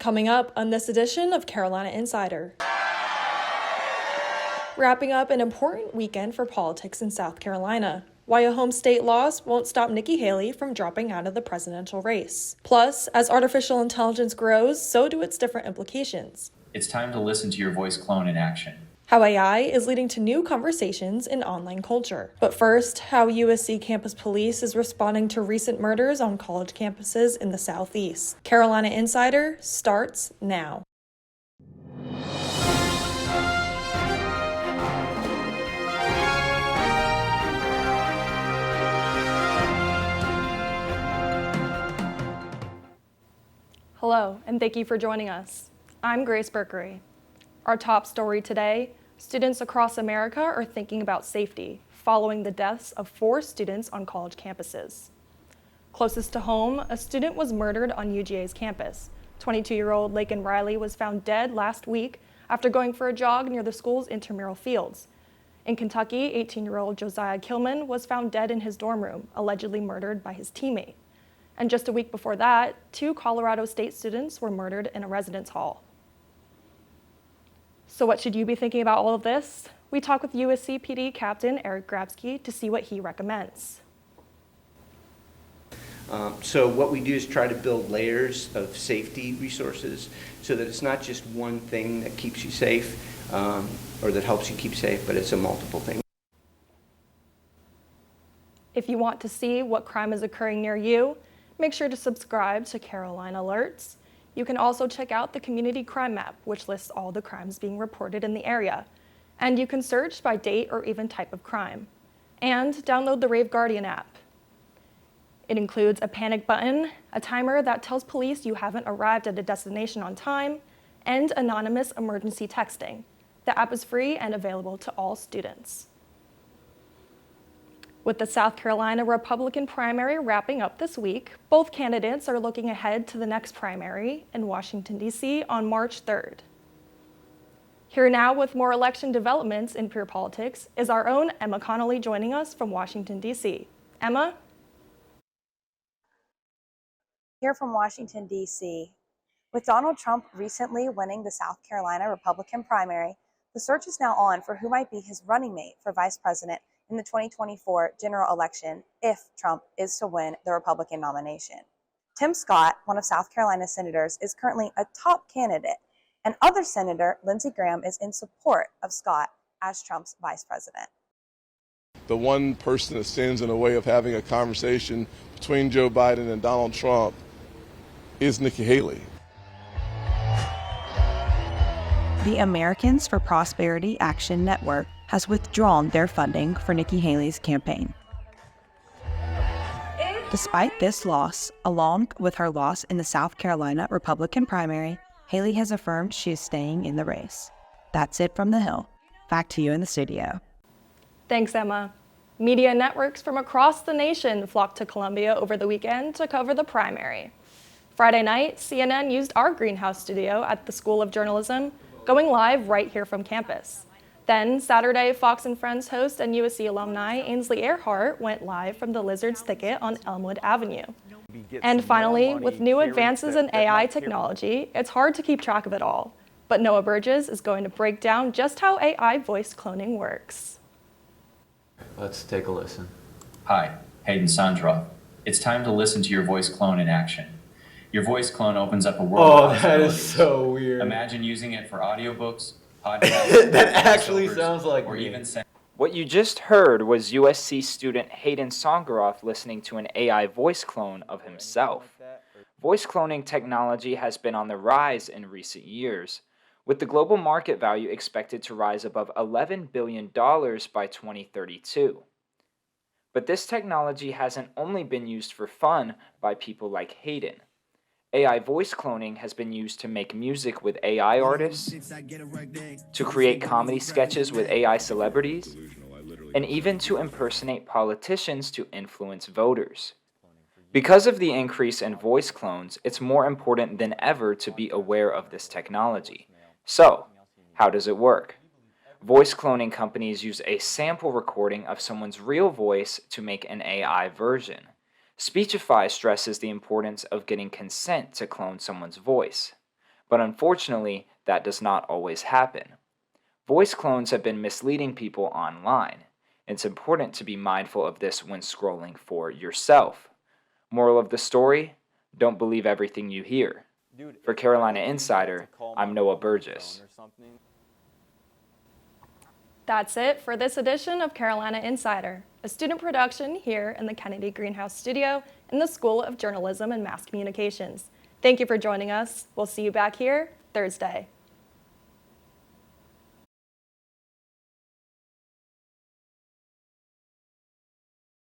Coming up on this edition of Carolina Insider. Wrapping up an important weekend for politics in South Carolina. Why a home state loss won't stop Nikki Haley from dropping out of the presidential race. Plus, as artificial intelligence grows, so do its different implications. It's time to listen to your voice clone in action. How AI is leading to new conversations in online culture. But first, how USC campus police is responding to recent murders on college campuses in the Southeast. Carolina Insider starts now. Hello, and thank you for joining us. I'm Grace Berkery. Our top story today, students across America are thinking about safety following the deaths of 4 students on college campuses. Closest to home, a student was murdered on UGA's campus. 22-year-old Laken Riley was found dead last week after going for a jog near the school's intramural fields. In Kentucky, 18-year-old Josiah Kilman was found dead in his dorm room, allegedly murdered by his teammate. And just a week before that, 2 Colorado State students were murdered in a residence hall. So what should you be thinking about all of this? We talk with USC PD Captain Eric Grabsky to see what he recommends. So what we do is try to build layers of safety resources so that it's not just one thing that keeps you safe or that helps you keep safe, but it's a multiple thing. If you want to see what crime is occurring near you, make sure to subscribe to Carolina Alerts. You can also check out the Community Crime Map, which lists all the crimes being reported in the area. And you can search by date or even type of crime. And download the Rave Guardian app. It includes a panic button, a timer that tells police you haven't arrived at a destination on time, and anonymous emergency texting. The app is free and available to all students. With the South Carolina Republican primary wrapping up this week, both candidates are looking ahead to the next primary in Washington, D.C. on March 3rd. Here now with more election developments in peer politics is our own Emma Connelly joining us from Washington, D.C. Emma? Here from Washington, D.C. With Donald Trump recently winning the South Carolina Republican primary, the search is now on for who might be his running mate for vice president in the 2024 general election if Trump is to win the Republican nomination. Tim Scott, one of South Carolina's senators, is currently a top candidate, and other Senator Lindsey Graham is in support of Scott as Trump's vice president. The one person that stands in the way of having a conversation between Joe Biden and Donald Trump is Nikki Haley. The Americans for Prosperity Action Network has withdrawn their funding for Nikki Haley's campaign. Despite this loss, along with her loss in the South Carolina Republican primary, Haley has affirmed she is staying in the race. That's it from the Hill. Back to you in the studio. Thanks, Emma. Media networks from across the nation flocked to Columbia over the weekend to cover the primary. Friday night, CNN used our greenhouse studio at the School of Journalism, going live right here from campus. Then, Saturday, Fox and Friends host and USC alumni Ainsley Earhart went live from the Lizard's Thicket on Elmwood Avenue. And finally, with new advances in AI technology, it's hard to keep track of it all. But Noah Burgess is going to break down just how AI voice cloning works. Let's take a listen. Hi, Hayden Sandra. It's time to listen to your voice clone in action. Your voice clone opens up a world of possibilities. That is so weird. Imagine using it for audiobooks, podcasts, that actually sounds like or me. even What you just heard was USC student Hayden Songeroff listening to an AI voice clone of himself. Voice cloning technology has been on the rise in recent years, with the global market value expected to rise above $11 billion by 2032. But this technology hasn't only been used for fun by people like Hayden. AI voice cloning has been used to make music with AI artists, to create comedy sketches with AI celebrities, and even to impersonate politicians to influence voters. Because of the increase in voice clones, it's more important than ever to be aware of this technology. So, how does it work? Voice cloning companies use a sample recording of someone's real voice to make an AI version. Speechify stresses the importance of getting consent to clone someone's voice. But unfortunately, that does not always happen. Voice clones have been misleading people online. It's important to be mindful of this when scrolling for yourself. Moral of the story: don't believe everything you hear. For Carolina Insider, I'm Noah Burgess. That's it for this edition of Carolina Insider, a student production here in the Kennedy Greenhouse studio in the School of Journalism and Mass Communications. Thank you for joining us. We'll see you back here Thursday.